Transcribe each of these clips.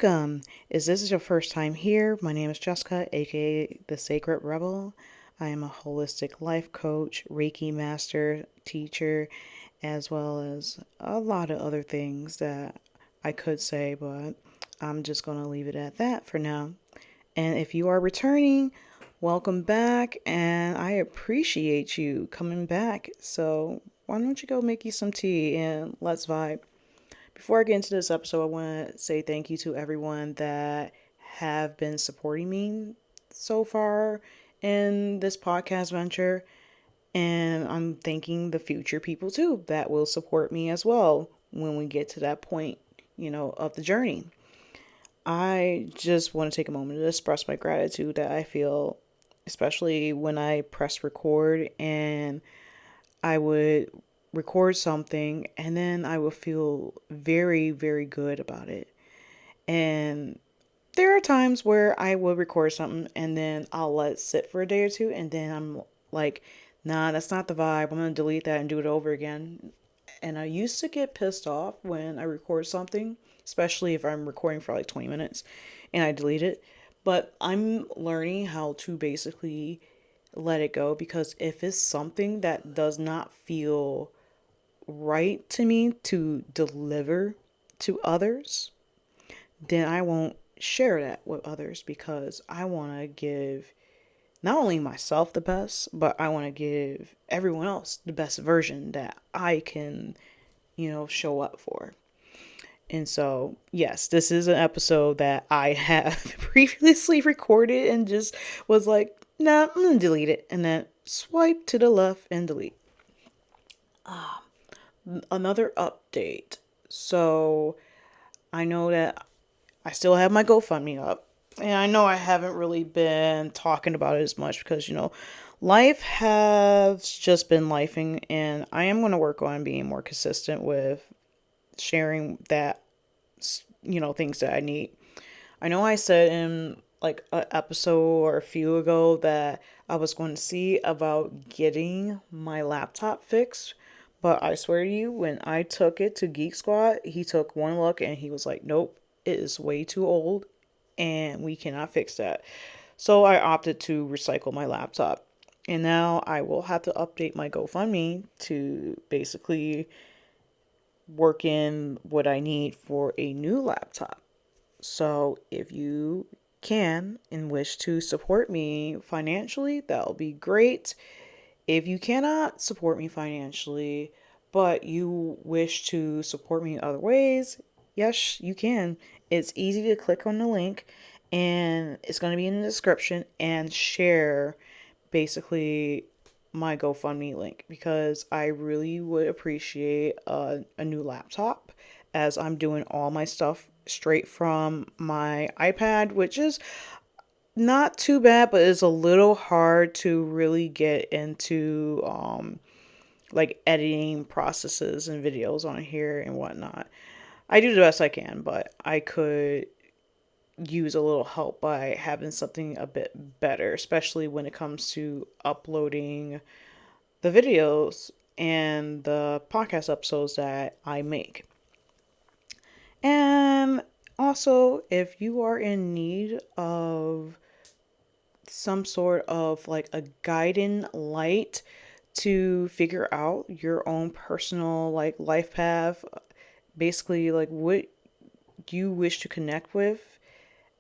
Welcome. Is this your first time here? My name is Jessica, aka the Sacred Rebel. I am a holistic life coach, Reiki master, teacher, as well as a lot of other things that I could say, but I'm just going to leave it at that for now. And if you are returning, welcome back, and I appreciate you coming back. So, why don't you go make you some tea and let's vibe? Before I get into this episode, I want to say thank you to everyone that have been supporting me so far in this podcast venture. And I'm thanking the future people too that will support me as well when we get to that point, of the journey. I just want to take a moment to express my gratitude that I feel, especially when I press record and I would record something and then I would feel very, very good about it. And there are times where I will record something and then I'll let it sit for a day or two and then I'm like, nah, that's not the vibe. I'm going to delete that and do it over again. And I used to get pissed off when I record something, especially if I'm recording for like 20 minutes and I delete it. But I'm learning how to basically let it go because if it's something that does not feel right to me to deliver to others, then I won't share that with others because I want to give not only myself the best, but I want to give everyone else the best version that I can, show up for. And so, yes, this is an episode that I have previously recorded and just was like, nah, I'm going to delete it. And then swipe to the left and delete. Another update. So, I know that I still have my GoFundMe up. And I know I haven't really been talking about it as much because, life has just been lifing. And I am going to work on being more consistent with sharing that, things that I need. I know I said in like an episode or a few ago that I was going to see about getting my laptop fixed. But I swear to you, when I took it to Geek Squad, he took one look and he was like, nope, it is way too old and we cannot fix that. So I opted to recycle my laptop. And now I will have to update my GoFundMe to basically work in what I need for a new laptop. So if you can and wish to support me financially, that'll be great. If you cannot support me financially, but you wish to support me in other ways, yes, you can. It's easy to click on the link and it's going to be in the description and share basically my GoFundMe link because I really would appreciate a new laptop as I'm doing all my stuff straight from my iPad, which is not too bad, but it's a little hard to really get into like editing processes and videos on here and whatnot. I do the best I can, but I could use a little help by having something a bit better, especially when it comes to uploading the videos and the podcast episodes that I make. And also, if you are in need of some sort of like a guiding light to figure out your own personal like life path, basically like what you wish to connect with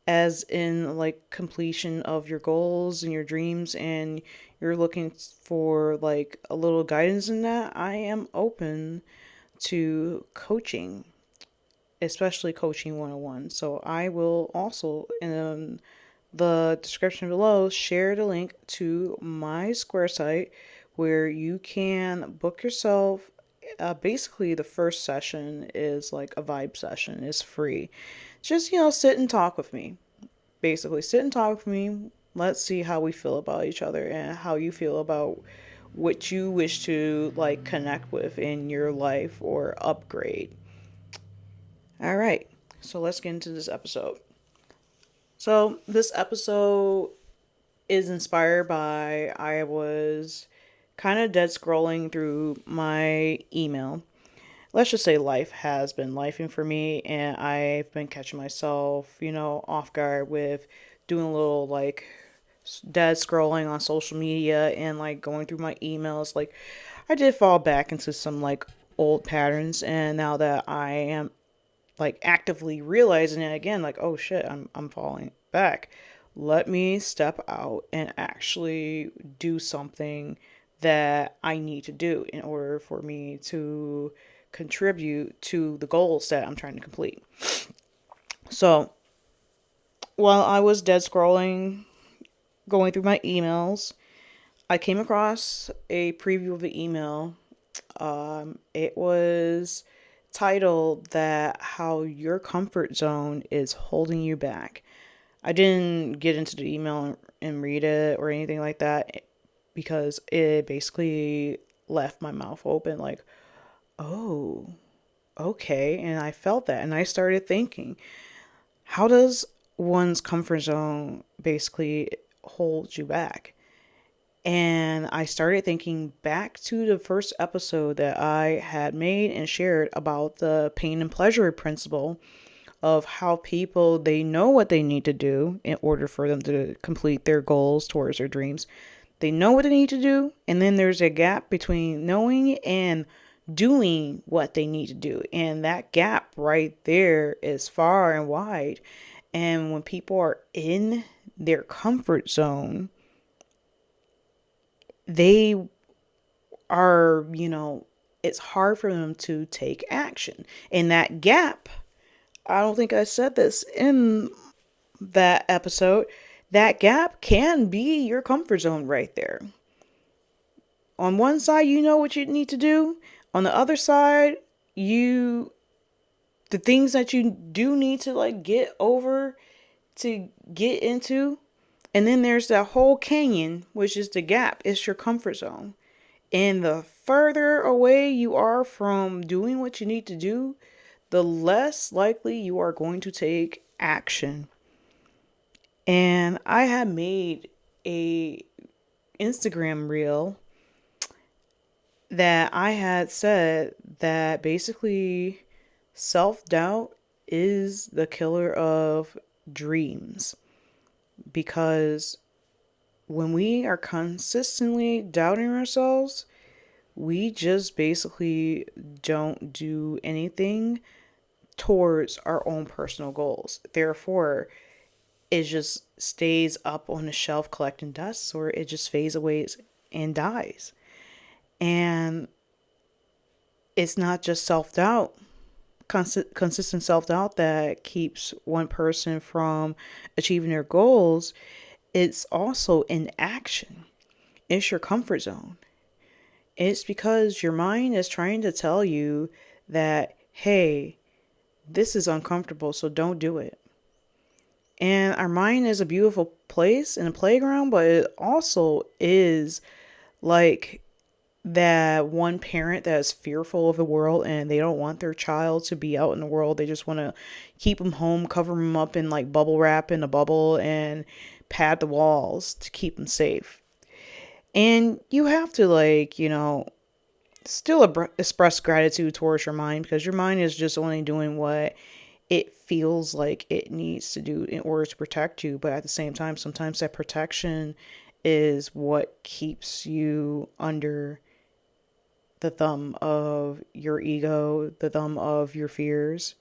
as in like completion of your goals and your dreams and you're looking for like a little guidance in that, I am open to coaching, especially coaching 101. So I will also in the description below share the link to my Square site where you can book yourself. Basically, the first session is like a vibe session. It's free. Just, sit and talk with me. Basically, sit and talk with me. Let's see how we feel about each other and how you feel about what you wish to like connect with in your life or upgrade. All right. So let's get into this episode. So, this episode is inspired by I was kind of dead scrolling through my email let's just say life has been lifing for me, and I've been catching myself, off guard with doing a little like dead scrolling on social media and like going through my emails. Like, I did fall back into some like old patterns, and now that I am like actively realizing it again, like, oh shit, I'm falling back. Let me step out and actually do something that I need to do in order for me to contribute to the goals that I'm trying to complete. So while I was dead scrolling, going through my emails, I came across a preview of the email. It was titled that how your comfort zone is holding you back. I didn't get into the email and read it or anything like that because it basically left my mouth open like, oh, okay. And I felt that and I started thinking, how does one's comfort zone basically hold you back? And I started thinking back to the first episode that I had made and shared about the pain and pleasure principle of how people, they know what they need to do in order for them to complete their goals towards their dreams. They know what they need to do, and then there's a gap between knowing and doing what they need to do. And that gap right there is far and wide. And when people are in their comfort zone, they are, it's hard for them to take action. And that gap, I don't think I said this in that episode, that gap can be your comfort zone right there. On one side, you know what you need to do. On the other side, the things that you do need to like get over to get into. And then there's that whole canyon, which is the gap. It's your comfort zone. And the further away you are from doing what you need to do, the less likely you are going to take action. And I had made a Instagram reel that I had said that basically self-doubt is the killer of dreams, because when we are consistently doubting ourselves, we just basically don't do anything towards our own personal goals. Therefore, it just stays up on the shelf collecting dust, or it just fades away and dies. And it's not just self doubt, consistent self doubt that keeps one person from achieving their goals. It's also inaction. It's your comfort zone. It's because your mind is trying to tell you that, hey, this is uncomfortable, so don't do it. And our mind is a beautiful place and a playground, but it also is like that one parent that's fearful of the world and they don't want their child to be out in the world. They just want to keep them home, cover them up in like bubble wrap in a bubble and pad the walls to keep them safe. And you have to still express gratitude towards your mind, because your mind is just only doing what it feels like it needs to do in order to protect you. But at the same time, sometimes that protection is what keeps you under the thumb of your ego, the thumb of your fears,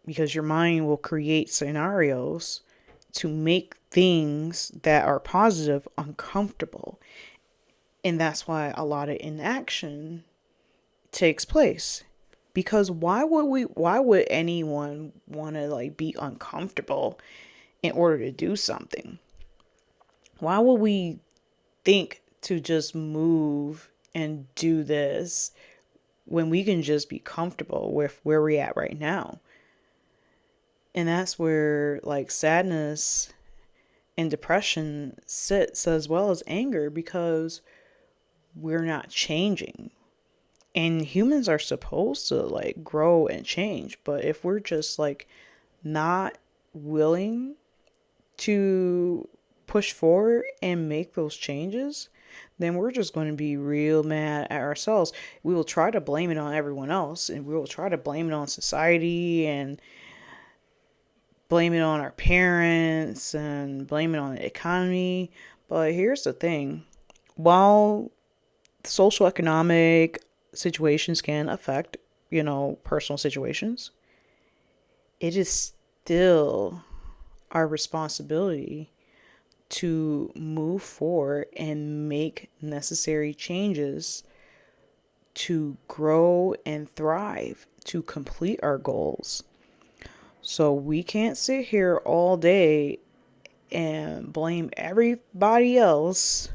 because your mind will create scenarios to make things that are positive uncomfortable. And that's why a lot of inaction takes place. Because why would anyone want to like be uncomfortable in order to do something? Why would we think to just move and do this when we can just be comfortable with where we're at right now? And that's where like sadness and depression sits, as well as anger, because we're not changing. And humans are supposed to like grow and change, but if we're just like not willing to push forward and make those changes, then we're just going to be real mad at ourselves. We will try to blame it on everyone else, and we will try to blame it on society and blame it on our parents and blame it on the economy. But here's the thing, while social economic situations can affect, personal situations, it is still our responsibility to move forward and make necessary changes to grow and thrive, to complete our goals. So we can't sit here all day and blame everybody else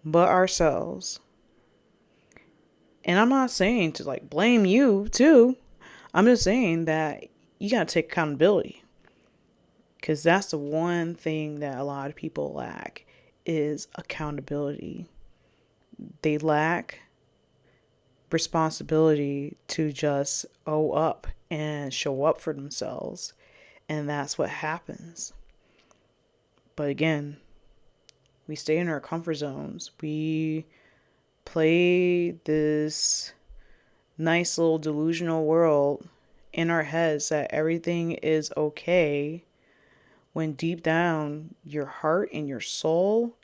but ourselves. And I'm not saying to like blame you too. I'm just saying that you got to take accountability. Because that's the one thing that a lot of people lack is accountability. They lack responsibility to just owe up and show up for themselves. And that's what happens. But again, we stay in our comfort zones. We play this nice little delusional world in our heads that everything is okay, when deep down your heart and your soul,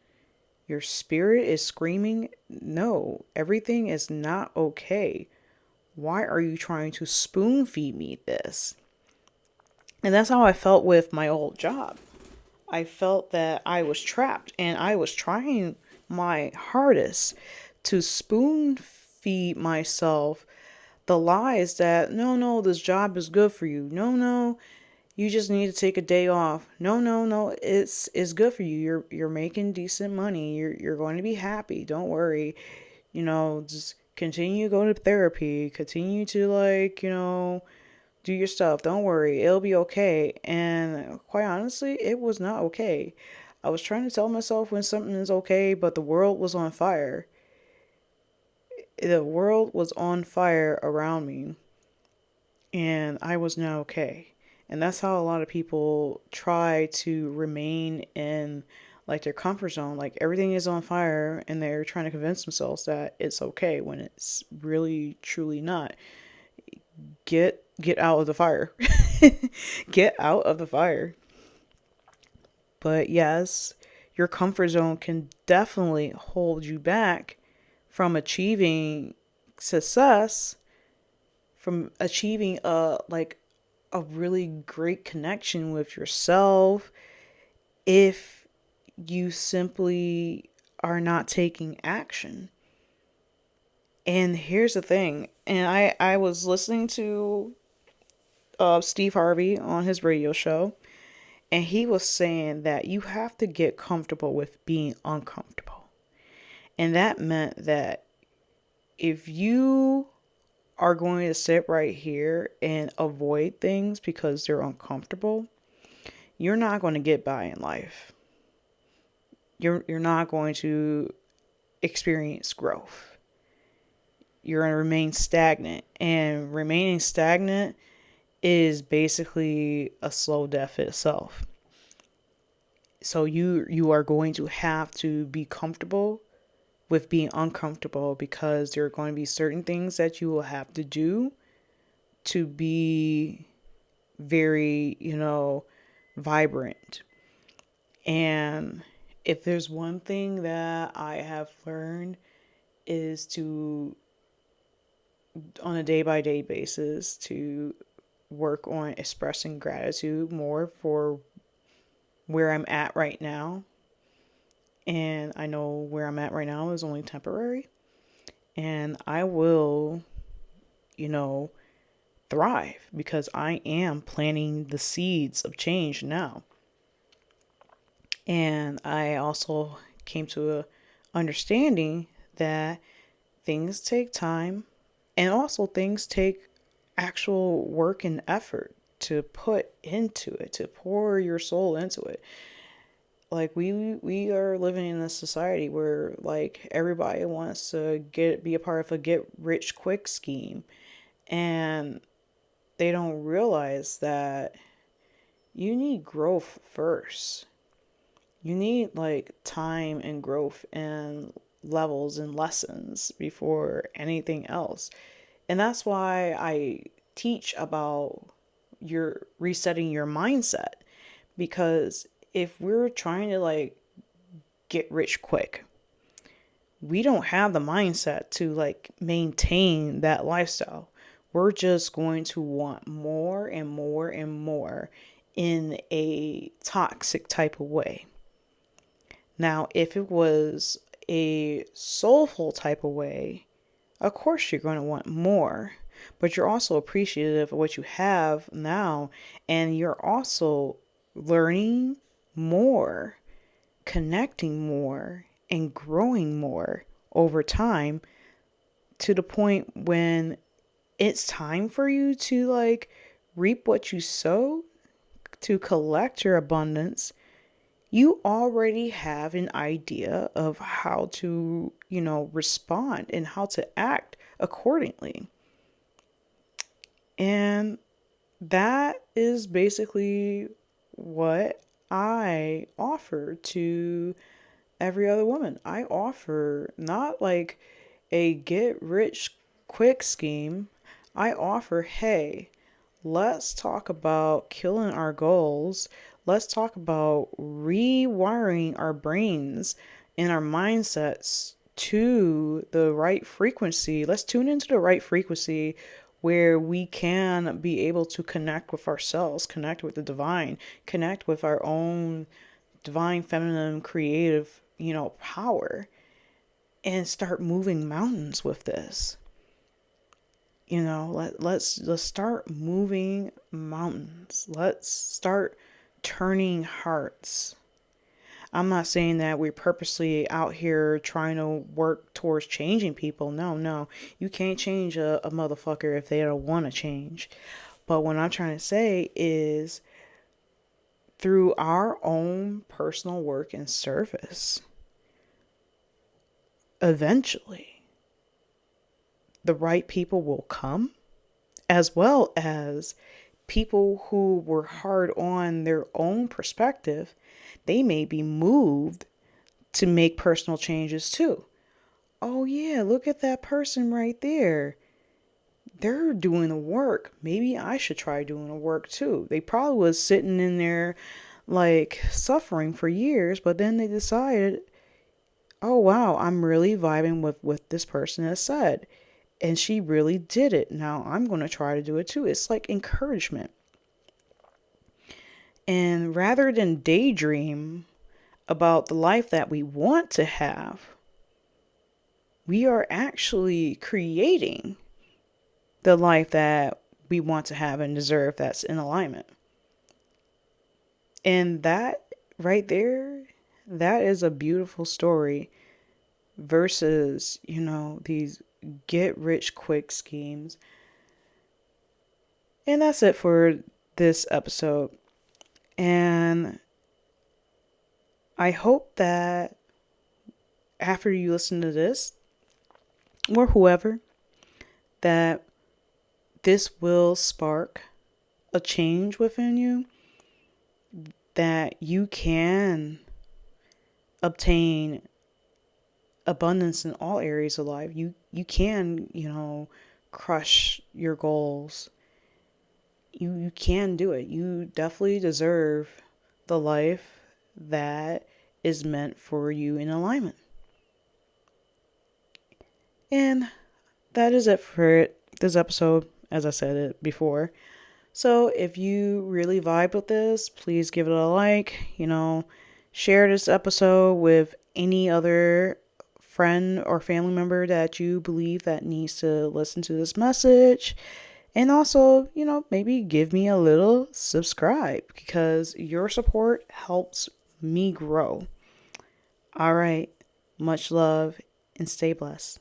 your spirit is screaming, no, everything is not okay. Why are you trying to spoon feed me this? And that's how I felt with my old job. I felt that I was trapped, and I was trying my hardest to spoon feed myself the lies that no, this job is good for you. No, you just need to take a day off. No, it's good for you. You're making decent money. You're going to be happy. Don't worry. Just continue to go to therapy. Continue to do your stuff. Don't worry. It'll be okay. And quite honestly, it was not okay. I was trying to tell myself when something is okay, but the world was on fire. The world was on fire around me, and I was not okay. And that's how a lot of people try to remain in like their comfort zone. Like everything is on fire and they're trying to convince themselves that it's okay when it's really truly not. Get out of the fire. Get out of the fire. But yes, your comfort zone can definitely hold you back from achieving success, from achieving a really great connection with yourself, if you simply are not taking action. And here's the thing, and I was listening to Steve Harvey on his radio show, and he was saying that you have to get comfortable with being uncomfortable. And that meant that if you are going to sit right here and avoid things because they're uncomfortable, you're not going to get by in life. You're not going to experience growth. You're going to remain stagnant, and remaining stagnant is basically a slow death itself. So you are going to have to be comfortable with being uncomfortable, because there are going to be certain things that you will have to do to be very, vibrant. And if there's one thing that I have learned is to, on a day by day basis, to work on expressing gratitude more for where I'm at right now. And I know where I'm at right now is only temporary. And I will, thrive, because I am planting the seeds of change now. And I also came to a understanding that things take time, and also things take actual work and effort to put into it, to pour your soul into it. Like we are living in a society where like everybody wants to be a part of a get rich quick scheme, and they don't realize that you need growth first. You need like time and growth, and levels and lessons before anything else. And that's why I teach about your resetting your mindset, because if we're trying to like get rich quick, we don't have the mindset to like maintain that lifestyle. We're just going to want more and more and more in a toxic type of way. Now, if it was a soulful type of way, of course you're going to want more, but you're also appreciative of what you have now, and you're also learning more, connecting more, and growing more over time, to the point when it's time for you to like reap what you sow, to collect your abundance. You already have an idea of how to, respond and how to act accordingly. And that is basically what I offer to every other woman. I offer not like a get rich quick scheme. I offer, hey, let's talk about killing our goals. Let's talk about rewiring our brains and our mindsets to the right frequency. Let's tune into the right frequency where we can be able to connect with ourselves, connect with the divine, connect with our own divine feminine creative, power, and start moving mountains with this. Let's start moving mountains. Let's start turning hearts. I'm not saying that we're purposely out here trying to work towards changing people. No. You can't change a motherfucker if they don't want to change. But what I'm trying to say is, through our own personal work and service, eventually the right people will come, as well as people who were hard on their own perspective. They may be moved to make personal changes too. Oh yeah, look at that person right there. They're doing the work. Maybe I should try doing the work too. They probably was sitting in there like suffering for years, but then they decided, oh wow, I'm really vibing with what this person has said. And she really did it. Now I'm going to try to do it too. It's like encouragement. And rather than daydream about the life that we want to have, we are actually creating the life that we want to have and deserve, that's in alignment. And that right there, that is a beautiful story versus, these get rich quick schemes. And that's it for this episode. And I hope that after you listen to this, or whoever, that this will spark a change within you, that you can obtain abundance in all areas of life. You can, crush your goals. You can do it. You definitely deserve the life that is meant for you in alignment. And that is it for this episode, as I said it before. So if you really vibe with this, please give it a like, share this episode with any other friend or family member that you believe that needs to listen to this message. And also, maybe give me a little subscribe, because your support helps me grow. All right. Much love and stay blessed.